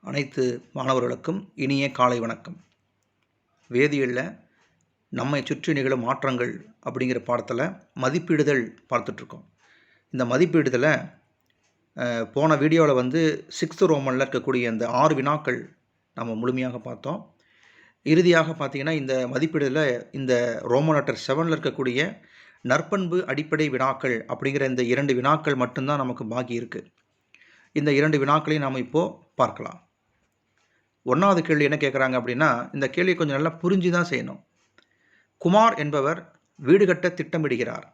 அனைத்து மாணவர்களுக்கும் இனிய காலை வணக்கம். வேதியியலில் நம்மை சுற்றி நிகழும் மாற்றங்கள் அப்படிங்கிற பாடத்தில் மதிப்பிடுதல் பார்த்துட்ருக்கோம். இந்த மதிப்பிடுதலை போன வீடியோவில் 6th ரோமனில் இருக்கக்கூடிய இந்த 6 வினாக்கள் நம்ம முழுமையாக பார்த்தோம். இறுதியாக பார்த்திங்கன்னா இந்த மதிப்பிடுதலில் இந்த ரோமன் லெட்டர் 7ல் இருக்கக்கூடிய நற்பண்பு அடிப்படை வினாக்கள் அப்படிங்கிற இந்த 2 வினாக்கள் மட்டும்தான் நமக்கு பாக்கி இருக்குது. இந்த 2 வினாக்களையும் நாம் இப்போது பார்க்கலாம். 1வது கேள்வி என்ன கேட்குறாங்க அப்படின்னா, இந்த கேள்வியை கொஞ்சம் நல்லா புரிஞ்சு தான் செய்யணும். குமார் என்பவர் வீடு கட்ட திட்டமிடுகிறார்.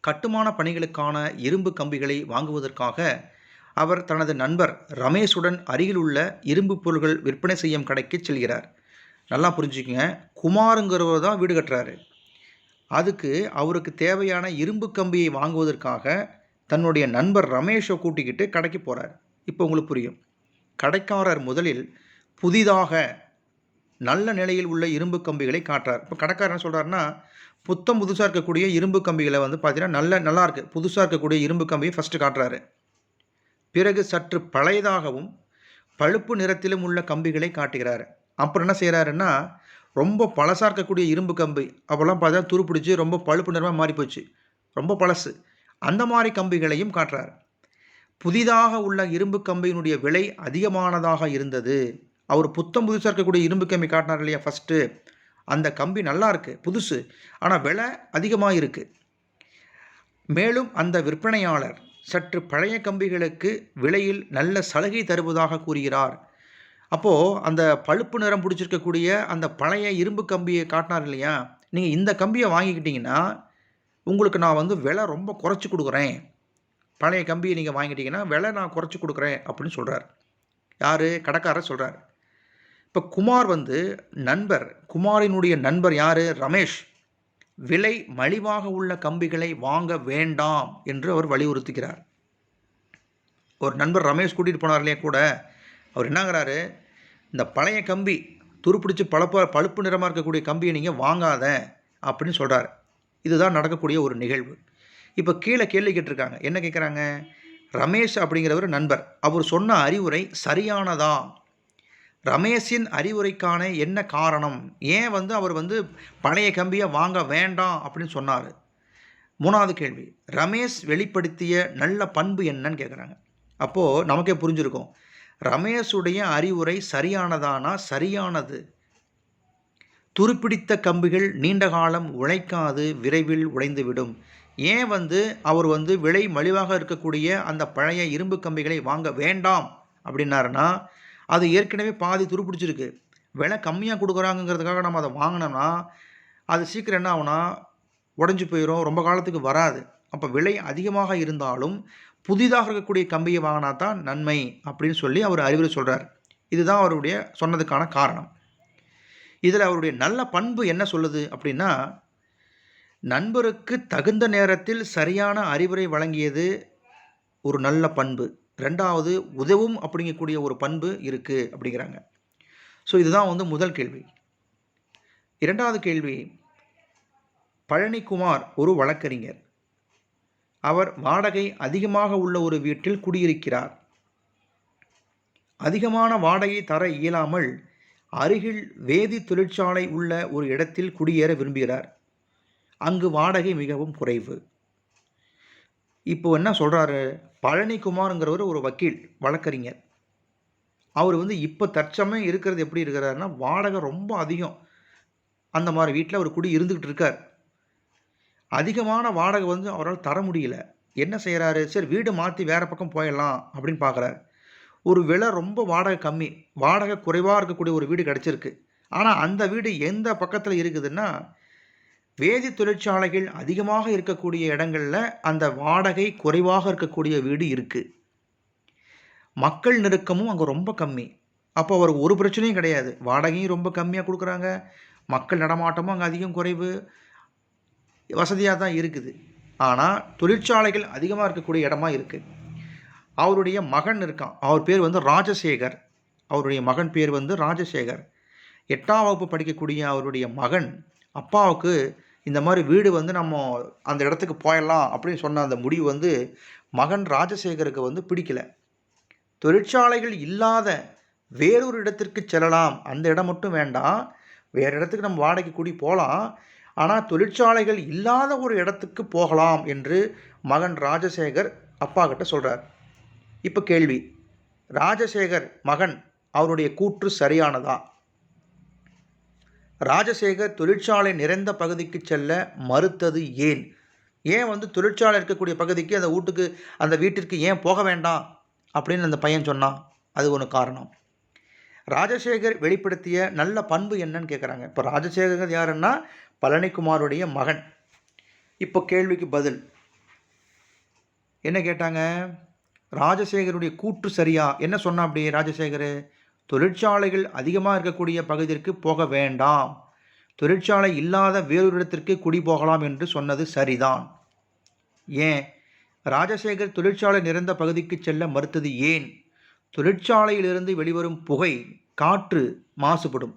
கட்டுமான பணிகளுக்கான இரும்பு கம்பிகளை வாங்குவதற்காக அவர் தனது நண்பர் ரமேஷுடன் அருகில் உள்ள இரும்பு பொருள்கள் விற்பனை செய்யும் கடைக்கு செல்கிறார். நல்லா புரிஞ்சுக்கங்க, குமாருங்கிறவர் தான் வீடு கட்டுறாரு. அதுக்கு அவருக்கு தேவையான இரும்பு கம்பியை வாங்குவதற்காக தன்னுடைய நண்பர் ரமேஷை கூட்டிக்கிட்டு கடைக்கு போகிறார். இப்போ உங்களுக்கு புரியும். கடைக்காரர் முதலில் புதிதாக நல்ல நிலையில் உள்ள இரும்பு கம்பிகளை காட்டுறார். இப்போ கடைக்காரர் என்ன சொல்கிறாருன்னா, புதுசாக இருக்கக்கூடிய இரும்பு கம்பிகளை பார்த்தீங்கன்னா நல்லா இருக்குது. புதுசாக இருக்கக்கூடிய இரும்பு கம்பியை ஃபஸ்ட்டு காட்டுறாரு. பிறகு சற்று பழையதாகவும் பழுப்பு நிறத்திலும் உள்ள கம்பிகளை காட்டுகிறார். அப்புறம் என்ன செய்கிறாருன்னா, ரொம்ப பழசாக இருக்கக்கூடிய இரும்பு கம்பி, அப்போல்லாம் பார்த்தா துரு பிடிச்சி ரொம்ப பழுப்பு நிறமாக மாறி போச்சு, ரொம்ப பழசு, அந்த மாதிரி கம்பிகளையும் காட்டுறார். புதிதாக உள்ள இரும்பு கம்பியினுடைய விலை அதிகமானதாக இருந்தது. அவர் புதுசாக இருக்கக்கூடிய இரும்பு கம்பி காட்டினார் இல்லையா ஃபஸ்ட்டு, அந்த கம்பி நல்லா இருக்குது, புதுசு, ஆனால் விலை அதிகமாக இருக்குது. மேலும் அந்த விற்பனையாளர் சற்று பழைய கம்பிகளுக்கு விலையில் நல்ல சலுகை தருவதாக கூறுகிறார். அப்போது அந்த பழுப்பு நிறம் பிடிச்சிருக்கக்கூடிய அந்த பழைய இரும்பு கம்பியை காட்டினார் இல்லையா, நீங்கள் இந்த கம்பியை வாங்கிக்கிட்டிங்கன்னா உங்களுக்கு நான் விலை ரொம்ப குறைச்சி கொடுக்குறேன், பழைய கம்பியை நீங்கள் வாங்கிட்டீங்கன்னா விலை நான் குறைச்சி கொடுக்குறேன் அப்படின்னு சொல்கிறார். யார்? கடைக்காரர் சொல்கிறார். இப்போ குமார் குமாரினுடைய நண்பர் யார்? ரமேஷ். விலை மலிவாக உள்ள கம்பிகளை வாங்க வேண்டாம் என்று அவர் வலியுறுத்துகிறார். ஒரு நண்பர் ரமேஷ் கூட்டிகிட்டு போனார் இல்லையா கூட, அவர் என்னங்கிறாரு, இந்த பழைய கம்பி துருப்பிடிச்சு பழுப்பு நிறமாக இருக்கக்கூடிய கம்பியை நீங்கள் வாங்காத அப்படின்னு சொல்கிறார். இதுதான் நடக்கக்கூடிய ஒரு நிகழ்வு. இப்போ கீழே கேள்வி கேட்டிருக்காங்க. என்ன கேட்குறாங்க? ரமேஷ் அப்படிங்கிறவர் நண்பர், அவர் சொன்ன அறிவுரை சரியானதா? ரமேஷின் அறிவுரைக்கான என்ன காரணம்? ஏன் அவர் பழைய கம்பியை வாங்க வேண்டாம் அப்படின்னு சொன்னார்? 3வது கேள்வி, ரமேஷ் வெளிப்படுத்திய நல்ல பண்பு என்னன்னு கேட்குறாங்க. அப்போது நமக்கே புரிஞ்சிருக்கும், ரமேஷுடைய அறிவுரை சரியானதானா? சரியானது. துருப்பிடித்த கம்பிகள் நீண்ட காலம் உழைக்காது, விரைவில் உடைந்துவிடும். ஏன் அவர் விலை மலிவாக இருக்கக்கூடிய அந்த பழைய இரும்பு கம்பிகளை வாங்க வேண்டாம் அப்படின்னாருன்னா, அது ஏற்கனவே பாதி துருப்பிடிச்சிருக்கு, விலை கம்மியாக கொடுக்குறாங்கிறதுக்காக நம்ம அதை வாங்கினோம்னா அது சீக்கிரம் என்ன ஆகுனா உடஞ்சி போயிடும், ரொம்ப காலத்துக்கு வராது. அப்போ விலை அதிகமாக இருந்தாலும் புதிதாக இருக்கக்கூடிய கம்பியை வாங்கினா தான் நன்மை அப்படின்னு சொல்லி அவர் அறிவுரை சொல்கிறார். இதுதான் அவருடைய சொன்னதுக்கான காரணம். இதில் அவருடைய நல்ல பண்பு என்ன சொல்லுது அப்படின்னா, நண்பருக்கு தகுந்த நேரத்தில் சரியான அறிவுரை வழங்கியது ஒரு நல்ல பண்பு. 2வது, உதவும் அப்படிங்கக்கூடிய ஒரு பண்பு இருக்குது அப்படிங்கிறாங்க. ஸோ இதுதான் முதல் கேள்வி. 2வது கேள்வி, பழனிக்குமார் ஒரு வழக்கறிஞர். அவர் வாடகை அதிகமாக உள்ள ஒரு வீட்டில் குடியிருக்கிறார். அதிகமான வாடகை தர இயலாமல் அருகில் வேதி தொழிற்சாலை உள்ள ஒரு இடத்தில் குடியேற விரும்புகிறார். அங்கு வாடகை மிகவும் குறைவு. இப்போ என்ன சொல்கிறாரு? பழனிக்குமாருங்கிறவர் ஒரு வக்கீல், வழக்கறிஞர். அவர் இப்போ தற்சமயம் இருக்கிறது எப்படி இருக்கிறாருன்னா, வாடகை ரொம்ப அதிகம், அந்த மாதிரி வீட்டில் அவர் குடி இருந்துக்கிட்டு இருக்கார். அதிகமான வாடகை அவரால் தர முடியல. என்ன செய்கிறாரு? சரி, வீடு மாற்றி வேறு பக்கம் போயிடலாம் அப்படின்னு பார்க்குறாரு. ஒரு விலை ரொம்ப வாடகை கம்மி, வாடகை குறைவாக இருக்கக்கூடிய ஒரு வீடு கிடச்சிருக்கு. ஆனால் அந்த வீடு எந்த பக்கத்தில் இருக்குதுன்னா, வேதி தொழிற்சாலைகள் அதிகமாக இருக்கக்கூடிய இடங்களில் அந்த வாடகை குறைவாக இருக்கக்கூடிய வீடு இருக்குது. மக்கள் நெருக்கமும் அங்கே ரொம்ப கம்மி. அப்போ அவருக்கு ஒரு பிரச்சனையும் கிடையாது, வாடகையும் ரொம்ப கம்மியாக கொடுக்குறாங்க, மக்கள் நடமாட்டமும் அங்கே அதிகம் குறைவு, வசதியாக தான் இருக்குது. ஆனால் தொழிற்சாலைகள் அதிகமாக இருக்கக்கூடிய இடமா இருக்குது. அவருடைய மகன் இருக்கான், அவர் பேர் ராஜசேகர். அவருடைய மகன் பேர் ராஜசேகர். 8ஆம் வகுப்பு படிக்கக்கூடிய அவருடைய மகன் அப்பாவுக்கு இந்த மாதிரி வீடு நம்ம அந்த இடத்துக்கு போயிடலாம் அப்படின்னு சொன்ன அந்த முடிவு மகன் ராஜசேகருக்கு பிடிக்கல. தொழிற்சாலைகள் இல்லாத வேறொரு இடத்திற்கு செல்லலாம். அந்த இடம் மட்டும் வேண்டாம், வேறு இடத்துக்கு நம்ம வாடகைக்கு கூடி போகலாம். ஆனால் தொழிற்சாலைகள் இல்லாத ஒரு இடத்துக்கு போகலாம் என்று மகன் ராஜசேகர் அப்பா கிட்ட சொல்கிறார். இப்போ கேள்வி, ராஜசேகர் மகன் அவருடைய கூற்று சரியானதா? ராஜசேகர் தொழிற்சாலை நிறைந்த பகுதிக்கு செல்ல மறுத்தது ஏன்? ஏன் தொழிற்சாலை இருக்கக்கூடிய பகுதிக்கு அந்த வீட்டிற்கு ஏன் போக வேண்டாம் அப்படின்னு அந்த பையன் சொன்னான்? அது ஒன்று காரணம். ராஜசேகர் வெளிப்படுத்திய நல்ல பண்பு என்னன்னு கேட்குறாங்க. இப்போ ராஜசேகர் யாருன்னா பழனிக்குமாருடைய மகன். இப்போ கேள்விக்கு பதில் என்ன கேட்டாங்க? ராஜசேகருடைய கூற்று சரியா? என்ன சொன்னா அப்படி ராஜசேகர்? தொழிற்சாலைகள் அதிகமாக இருக்கக்கூடிய பகுதிக்கு போக வேண்டாம், தொழிற்சாலை இல்லாத வேறொரு இடத்திற்கு குடி போகலாம் என்று சொன்னது சரிதான். ஏன் ராஜசேகர் தொழிற்சாலை நிறைந்த பகுதிக்கு செல்ல மறுத்தது ஏன்? தொழிற்சாலையிலிருந்து வெளிவரும் புகை, காற்று மாசுபடும்.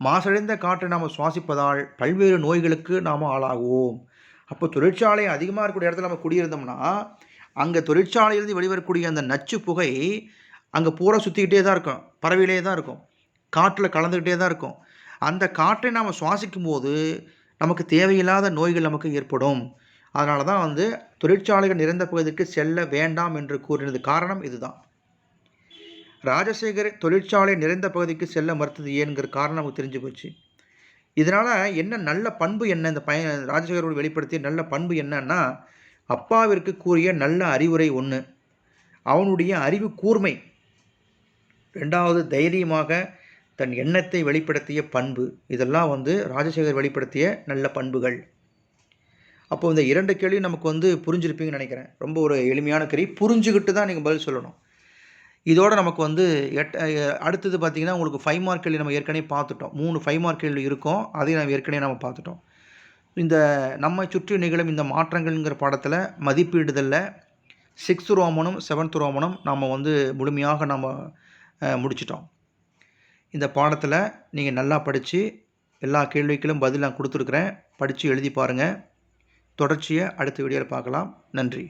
மாசடைந்த காற்றை நாம் சுவாசிப்பதால் பல்வேறு நோய்களுக்கு நாம் ஆளாகுவோம். அப்போ தொழிற்சாலை அதிகமாக இருக்கக்கூடிய இடத்துல நம்ம குடியிருந்தோம்னா அங்கே தொழிற்சாலையிலிருந்து வெளிவரக்கூடிய அந்த நச்சு புகை அங்கே பூரா சுற்றிக்கிட்டே தான் இருக்கும், பறவையிலே தான் இருக்கும், காற்றில் கலந்துக்கிட்டே தான் இருக்கும். அந்த காற்றை நாம் சுவாசிக்கும் போது நமக்கு தேவையில்லாத நோய்கள் நமக்கு ஏற்படும். அதனால தான் தொழிற்சாலைகள் நிறைந்த பகுதிக்கு செல்ல வேண்டாம் என்று கூறினது காரணம் இதுதான். ராஜசேகர் தொழிற்சாலை நிறைந்த பகுதிக்கு செல்ல மறுத்தது ஏன்கிற காரணம் நமக்கு தெரிஞ்சு போச்சு. இதனால் என்ன நல்ல பண்பு என்ன? இந்த ராஜசேகரோடு வெளிப்படுத்திய நல்ல பண்பு என்னன்னா, அப்பாவிற்கு கூறிய நல்ல அறிவுரை 1, அவனுடைய அறிவு கூர்மை. 2வது தைரியமாக தன் எண்ணத்தை வெளிப்படுத்திய பண்பு. இதெல்லாம் ராஜசேகர் வெளிப்படுத்திய நல்ல பண்புகள். அப்போ இந்த 2 கேள்வி நமக்கு புரிஞ்சிருப்பீங்கன்னு நினைக்கிறேன். ரொம்ப ஒரு எளிமையான கேள்வி, புரிஞ்சுக்கிட்டு தான் நீங்கள் பதில் சொல்லணும். இதோட நமக்கு அடுத்தது பார்த்திங்கன்னா உங்களுக்கு 5 மார்க் கேள்வி நம்ம ஏற்கனவே பார்த்துட்டோம். 3 5 மார்க் கேள்வி இருக்கும், அதையும் நம்ம ஏற்கனவே நம்ம பார்த்துட்டோம். இந்த நம்மை சுற்றி நிகழும் இந்த மாற்றங்கள்ங்கிற பாடத்தில் மதிப்பீடுதலில் 6th ரோமனும் 7th ரோமனும் நாம் முழுமையாக நம்ம முடிச்சிட்டோம். இந்த பாடத்தில் நீங்கள் நல்லா படித்து எல்லா கேள்விகளும் பதில் நான் கொடுத்துருக்குறேன். படித்து எழுதி பாருங்கள். தொடர்ச்சியை அடுத்த வீடியோவில் பார்க்கலாம். நன்றி.